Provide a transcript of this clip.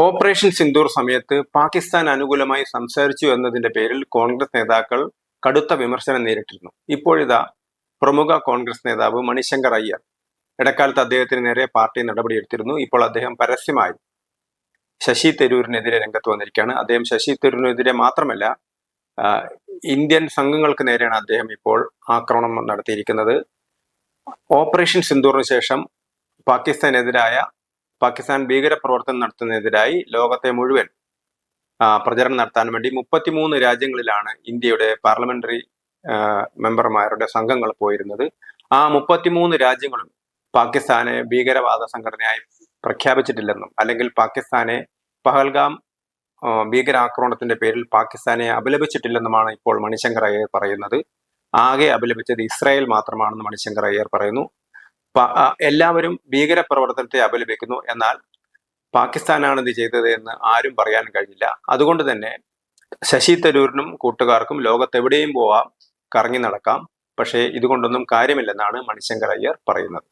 Operation Sindoor സമയത്ത് പാകിസ്ഥാൻ അനുകൂലമായി സംസാരിച്ചു എന്നതിന്റെ പേരിൽ കോൺഗ്രസ് നേതാക്കൾ കടുത്ത വിമർശനം നേരിട്ടിരുന്നു. ഇപ്പോഴിതാ പ്രമുഖ കോൺഗ്രസ് നേതാവ് മണിശങ്കർ അയ്യർ ഇടക്കാലത്ത് അദ്ദേഹത്തിന് നേരെ പാർട്ടി നടപടിയെടുത്തിരുന്നു. ഇപ്പോൾ അദ്ദേഹം പരസ്യമായി ശശി തരൂരിനെതിരെ രംഗത്ത് വന്നിരിക്കുകയാണ്. അദ്ദേഹം ശശി തരൂരിനെതിരെ മാത്രമല്ല, ഇന്ത്യൻ സംഘങ്ങൾക്ക് നേരെയാണ് അദ്ദേഹം ഇപ്പോൾ ആക്രമണം നടത്തിയിരിക്കുന്നത്. ഓപ്പറേഷൻ സിന്ദൂറിന് ശേഷം പാകിസ്ഥാൻ ഭീകരപ്രവർത്തനം നടത്തുന്നതിനെതിരായി ലോകത്തെ മുഴുവൻ പ്രചരണം നടത്താൻ വേണ്ടി 33 രാജ്യങ്ങളിലാണ് ഇന്ത്യയുടെ പാർലമെന്ററി മെമ്പർമാരുടെ സംഘങ്ങൾ പോയിരുന്നത്. ആ 33 രാജ്യങ്ങളും പാകിസ്ഥാനെ ഭീകരവാദ സംഘടനയായി പ്രഖ്യാപിച്ചിട്ടില്ലെന്നും അല്ലെങ്കിൽ പാകിസ്ഥാനെ പഹൽഗാം ഭീകരാക്രമണത്തിന്റെ പേരിൽ പാകിസ്ഥാനെ അപലപിച്ചിട്ടില്ലെന്നുമാണ് ഇപ്പോൾ മണിശങ്കർ അയ്യർ പറയുന്നത്. ആകെ അപലപിച്ചത് ഇസ്രായേൽ മാത്രമാണെന്ന് മണിശങ്കർ അയ്യർ പറയുന്നു. എല്ലാവരും ഭീകരപ്രവർത്തനത്തെ അപലപിക്കുന്നു, എന്നാൽ പാകിസ്ഥാനാണ് ഇത് ചെയ്തത് എന്ന് ആരും പറയാൻ കഴിയില്ല. അതുകൊണ്ട് തന്നെ ശശി തരൂരിനും കൂട്ടുകാർക്കും ലോകത്തെവിടെയും പോവാം, കറങ്ങി നടക്കാം, പക്ഷേ ഇതുകൊണ്ടൊന്നും കാര്യമില്ലെന്നാണ് മണിശങ്കർ അയ്യർ പറയുന്നത്.